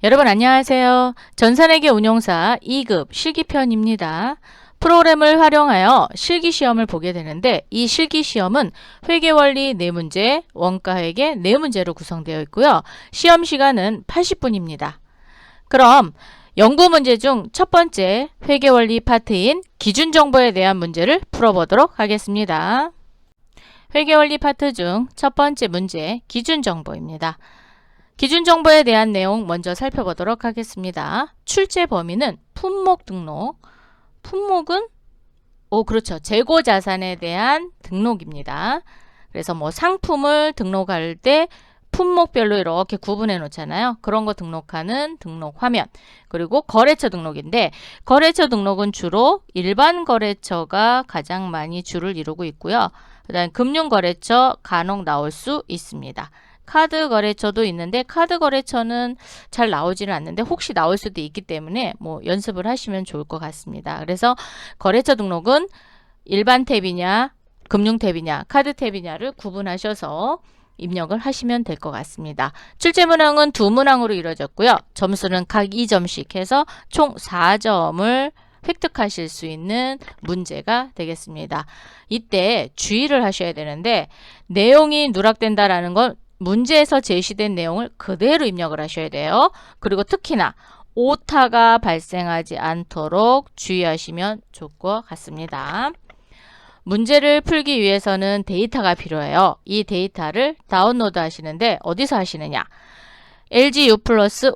여러분 안녕하세요. 전산회계 운용사 2급 실기편입니다. 프로그램을 활용하여 실기시험을 보게 되는데 이 실기시험은 회계원리 4문제, 원가회계 4문제로 구성되어 있고요. 시험 시간은 80분입니다. 그럼 연구문제 중 첫 번째 회계원리 파트인 기준정보에 대한 문제를 풀어보도록 하겠습니다. 회계원리 파트 중 첫 번째 문제 기준정보입니다. 기준정보에 대한 내용 먼저 살펴보도록 하겠습니다. 출제 범위는 품목 등록. 품목은 그렇죠. 재고자산에 대한 등록입니다. 그래서 뭐 상품을 등록할 때 품목별로 이렇게 구분해 놓잖아요. 그런 거 등록하는 등록 화면. 그리고 거래처 등록인데 거래처 등록은 주로 일반 거래처가 가장 많이 주를 이루고 있고요. 그다음 금융거래처 간혹 나올 수 있습니다. 카드 거래처도 있는데 카드 거래처는 잘 나오지는 않는데 혹시 나올 수도 있기 때문에 뭐 연습을 하시면 좋을 것 같습니다. 그래서 거래처 등록은 일반 탭이냐 금융 탭이냐 카드 탭이냐를 구분하셔서 입력을 하시면 될 것 같습니다. 출제 문항은 2문항으로 이루어졌고요. 점수는 각 2점씩 해서 총 4점을 획득하실 수 있는 문제가 되겠습니다. 이때 주의를 하셔야 되는데 내용이 누락된다라는 건 문제에서 제시된 내용을 그대로 입력을 하셔야 돼요. 그리고 특히나 오타가 발생하지 않도록 주의하시면 좋을 것 같습니다. 문제를 풀기 위해서는 데이터가 필요해요. 이 데이터를 다운로드 하시는데 어디서 하시느냐? LG U+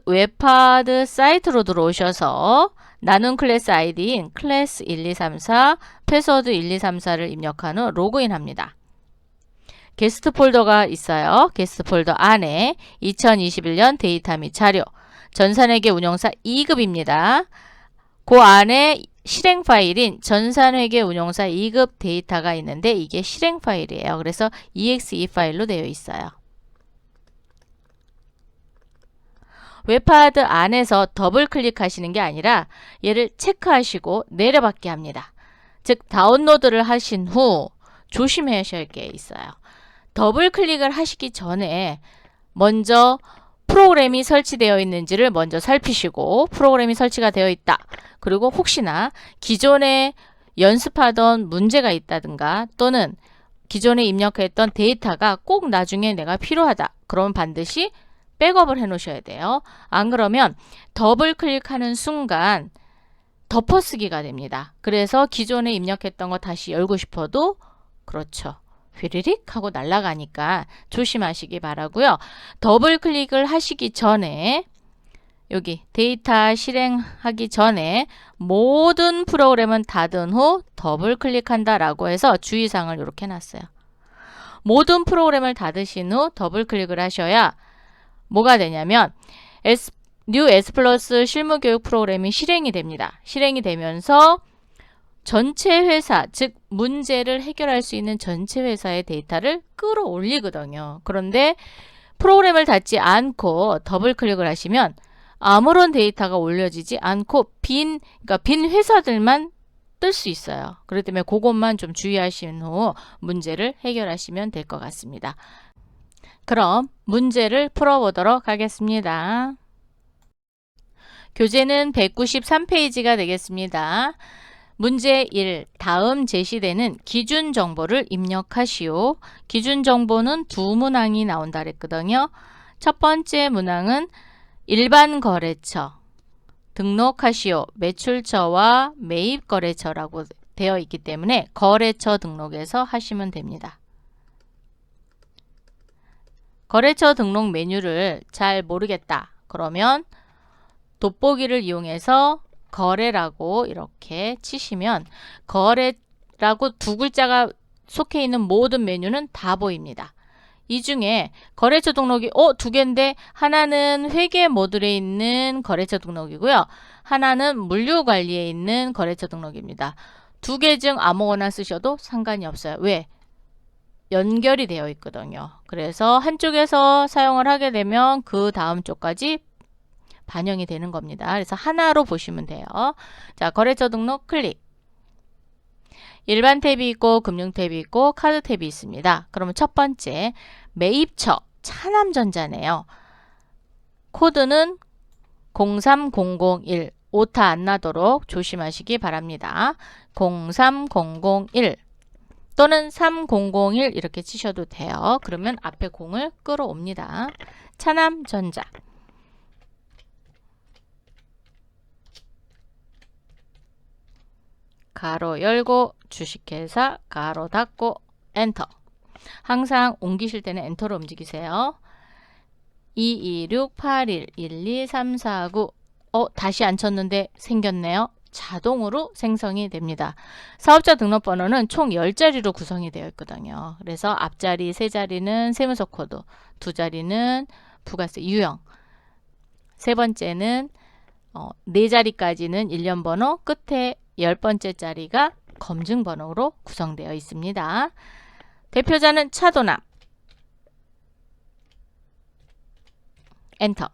웹하드 사이트로 들어오셔서 나눈 클래스 아이디인 클래스 1234, 패스워드 1234를 입력한 후 로그인 합니다. 게스트 폴더가 있어요. 게스트 폴더 안에 2021년 데이터 및 자료, 전산회계 운용사 2급입니다. 그 안에 실행 파일인 전산회계 운용사 2급 데이터가 있는데 이게 실행 파일이에요. 그래서 exe 파일로 되어 있어요. 웹하드 안에서 더블 클릭하시는 게 아니라 얘를 체크하시고 내려받게 합니다. 즉 다운로드를 하신 후 조심하셔야 게 있어요. 더블 클릭을 하시기 전에 먼저 프로그램이 설치되어 있는지를 먼저 살피시고 프로그램이 설치가 되어 있다. 그리고 혹시나 기존에 연습하던 문제가 있다든가 또는 기존에 입력했던 데이터가 꼭 나중에 내가 필요하다. 그러면 반드시 백업을 해 놓으셔야 돼요. 안 그러면 더블 클릭하는 순간 덮어쓰기가 됩니다. 그래서 기존에 입력했던 거 다시 열고 싶어도 그렇죠. 휘리릭 하고 날아가니까 조심하시기 바라고요. 더블 클릭을 하시기 전에 여기 데이터 실행하기 전에 모든 프로그램은 닫은 후 더블 클릭한다 라고 해서 주의사항을 이렇게 해놨어요. 모든 프로그램을 닫으신 후 더블 클릭을 하셔야 뭐가 되냐면 뉴 S 플러스 실무교육 프로그램이 실행이 됩니다. 실행이 되면서 전체 회사, 즉 문제를 해결할 수 있는 전체 회사의 데이터를 끌어올리거든요. 그런데 프로그램을 닫지 않고 더블 클릭을 하시면 아무런 데이터가 올려지지 않고 빈 회사들만 뜰 수 있어요. 그렇기 때문에 그것만 좀 주의하신 후 문제를 해결하시면 될 것 같습니다. 그럼 문제를 풀어보도록 하겠습니다. 교재는 193페이지가 되겠습니다. 문제 1. 다음 제시되는 기준 정보를 입력하시오. 기준 정보는 2문항이 나온다 그랬거든요. 첫 번째 문항은 일반 거래처 등록하시오. 매출처와 매입 거래처라고 되어 있기 때문에 거래처 등록에서 하시면 됩니다. 거래처 등록 메뉴를 잘 모르겠다. 그러면 돋보기를 이용해서 거래라고 이렇게 치시면 거래라고 2글자가 속해 있는 모든 메뉴는 다 보입니다. 이 중에 거래처 등록이 2개인데 하나는 회계 모듈에 있는 거래처 등록이고요. 하나는 물류관리에 있는 거래처 등록입니다. 2개 중 아무거나 쓰셔도 상관이 없어요. 왜? 연결이 되어 있거든요. 그래서 한쪽에서 사용을 하게 되면 그 다음 쪽까지 반영이 되는 겁니다. 그래서 하나로 보시면 돼요. 자, 거래처 등록 클릭. 일반 탭이 있고 금융 탭이 있고 카드 탭이 있습니다. 그러면 첫 번째 매입처 차남전자네요. 코드는 03001 오타 안 나도록 조심하시기 바랍니다. 03001 또는 3001 이렇게 치셔도 돼요. 그러면 앞에 0을 끌어옵니다. 차남전자 가로 열고 주식회사 가로 닫고 엔터. 항상 옮기실 때는 엔터로 움직이세요. 226 81 12349 다시 안 쳤는데 생겼네요. 자동으로 생성이 됩니다. 사업자 등록번호는 총 10자리로 구성이 되어 있거든요. 그래서 앞자리 3자리는 세무서 코드, 2자리는 부가세 유형, 세 번째는 4자리까지는 일련번호, 끝에 10번째 자리가 검증번호로 구성되어 있습니다. 대표자는 차도남 엔터.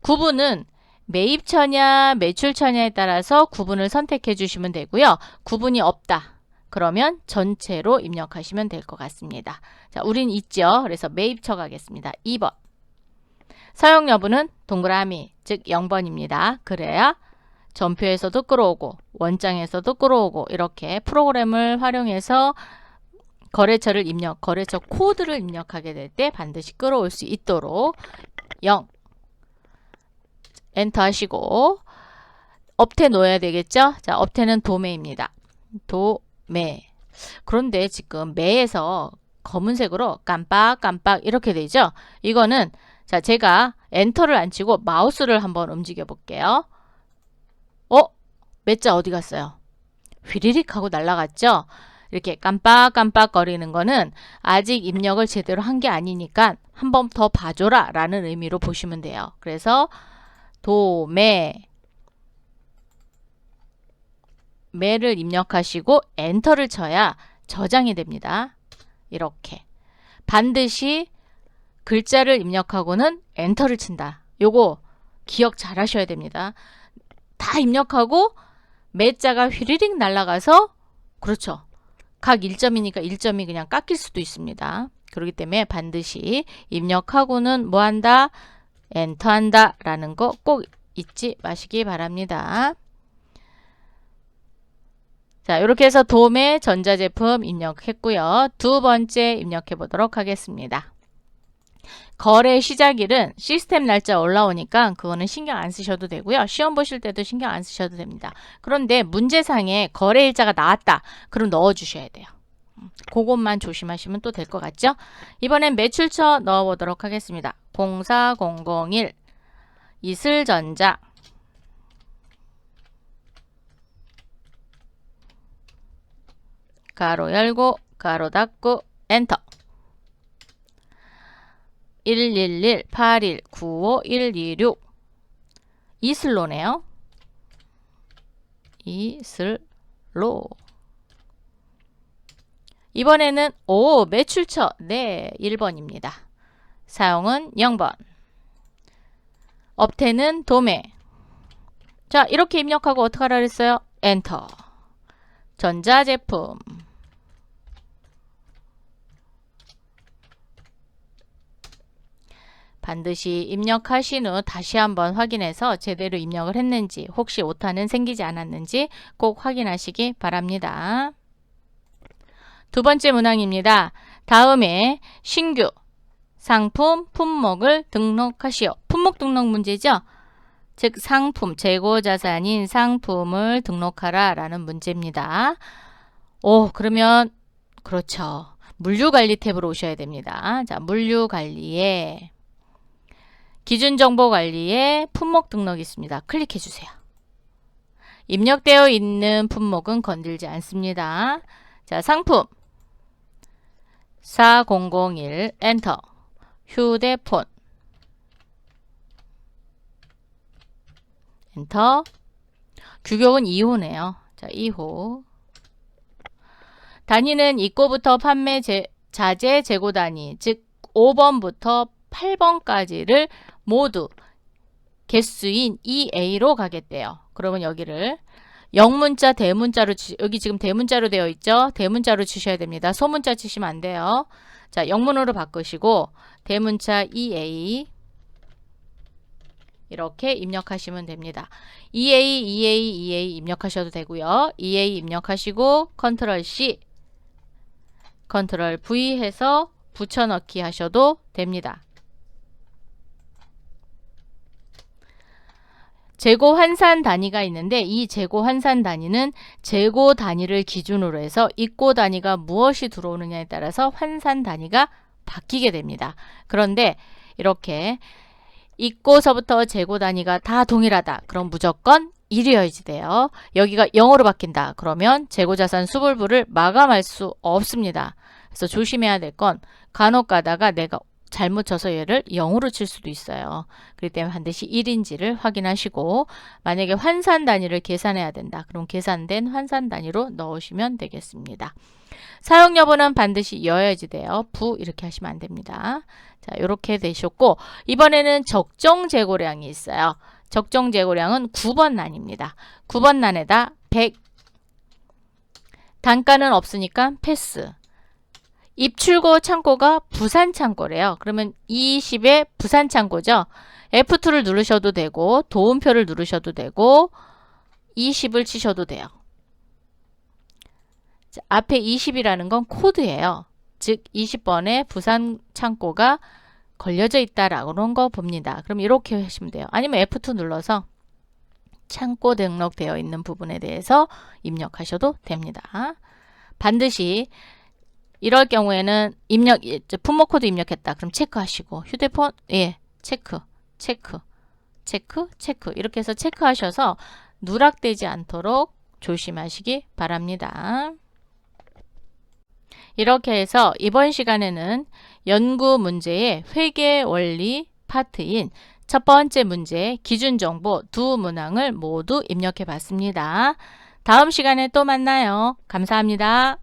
구분은 매입처냐 매출처냐에 따라서 구분을 선택해 주시면 되고요. 구분이 없다. 그러면 전체로 입력하시면 될 것 같습니다. 자, 우린 있죠. 그래서 매입처 가겠습니다. 2번. 사용 여부는 동그라미, 즉 0번입니다. 그래야 전표에서도 끌어오고 원장에서도 끌어오고 이렇게 프로그램을 활용해서 거래처를 거래처 코드를 입력하게 될 때 반드시 끌어올 수 있도록 0 엔터 하시고 업태 놓아야 되겠죠? 자, 업태는 도매입니다. 도매. 그런데 지금 매에서 검은색으로 깜빡깜빡 이렇게 되죠? 이거는 자, 제가 엔터를 안 치고 마우스를 한번 움직여 볼게요. 매자 어디 갔어요? 휘리릭 하고 날아갔죠? 이렇게 깜빡깜빡 거리는 거는 아직 입력을 제대로 한 게 아니니까 한 번 더 봐줘라 라는 의미로 보시면 돼요. 그래서 도매 매를 입력하시고 엔터를 쳐야 저장이 됩니다. 이렇게 반드시 글자를 입력하고는 엔터를 친다. 요거 기억 잘 하셔야 됩니다. 다 입력하고 매자가 휘리릭 날아가서 그렇죠. 각 1점이니까 1점이 그냥 깎일 수도 있습니다. 그렇기 때문에 반드시 입력하고는 뭐 한다? 엔터한다 라는 거 꼭 잊지 마시기 바랍니다. 자, 이렇게 해서 도매 전자제품 입력했고요. 두 번째 입력해 보도록 하겠습니다. 거래 시작일은 시스템 날짜 올라오니까 그거는 신경 안 쓰셔도 되고요. 시험 보실 때도 신경 안 쓰셔도 됩니다. 그런데 문제상에 거래일자가 나왔다. 그럼 넣어 주셔야 돼요. 그것만 조심하시면 또 될 것 같죠? 이번엔 매출처 넣어 보도록 하겠습니다. 04001 이슬전자 가로 열고 가로 닫고 엔터. 111 81 95 126 이슬로네요. 이슬로. 이번에는 매출처 네 1번입니다. 사용은 0번. 업태는 도매. 자, 이렇게 입력하고 어떻게 하라 그랬어요? 엔터. 전자제품. 반드시 입력하신 후 다시 한번 확인해서 제대로 입력을 했는지 혹시 오타는 생기지 않았는지 꼭 확인하시기 바랍니다. 두 번째 문항입니다. 다음에 신규 상품 품목을 등록하시오. 품목 등록 문제죠? 즉 상품, 재고자산인 상품을 등록하라 라는 문제입니다. 그러면 그렇죠. 물류관리 탭으로 오셔야 됩니다. 자, 물류관리에 기준정보관리에 품목 등록이 있습니다. 클릭해 주세요. 입력되어 있는 품목은 건들지 않습니다. 자, 상품 4001 엔터. 휴대폰 엔터. 규격은 2호네요. 자, 2호. 단위는 입고부터 판매 자재 재고 단위, 즉 5번부터 8번까지를 모두 개수인 EA로 가겠대요. 그러면 여기를 영문자 대문자로 여기 지금 대문자로 되어 있죠. 대문자로 치셔야 됩니다. 소문자 치시면 안 돼요. 자, 영문으로 바꾸시고 대문자 EA 이렇게 입력하시면 됩니다. EA 입력하셔도 되고요. EA 입력하시고 컨트롤 C, 컨트롤 V 해서 붙여넣기 하셔도 됩니다. 재고 환산 단위가 있는데 이 재고 환산 단위는 재고 단위를 기준으로 해서 입고 단위가 무엇이 들어오느냐에 따라서 환산 단위가 바뀌게 됩니다. 그런데 이렇게 입고서부터 재고 단위가 다 동일하다. 그럼 무조건 1이어야지 돼요. 여기가 0으로 바뀐다. 그러면 재고자산 수불부를 마감할 수 없습니다. 그래서 조심해야 될 건 간혹 가다가 내가 잘못 쳐서 얘를 0으로 칠 수도 있어요. 그렇기 때문에 반드시 1인지를 확인하시고 만약에 환산 단위를 계산해야 된다. 그럼 계산된 환산 단위로 넣으시면 되겠습니다. 사용 여부는 반드시 여야지 돼요. 부 이렇게 하시면 안 됩니다. 자, 이렇게 되셨고 이번에는 적정 재고량이 있어요. 적정 재고량은 9번 난입니다. 9번 난에다 100 단가는 없으니까 패스. 입출고 창고가 부산 창고래요. 그러면 20에 부산 창고죠. F2를 누르셔도 되고 도움표를 누르셔도 되고 20을 치셔도 돼요. 자, 앞에 20이라는 건 코드예요. 즉 20번에 부산 창고가 걸려져 있다라고 그런 거 봅니다. 그럼 이렇게 하시면 돼요. 아니면 F2 눌러서 창고 등록되어 있는 부분에 대해서 입력하셔도 됩니다. 반드시 이럴 경우에는 품목 코드 입력했다. 그럼 체크하시고 휴대폰 체크 이렇게 해서 체크하셔서 누락되지 않도록 조심하시기 바랍니다. 이렇게 해서 이번 시간에는 연구 문제의 회계 원리 파트인 첫 번째 문제 기준 정보 두 문항을 모두 입력해 봤습니다. 다음 시간에 또 만나요. 감사합니다.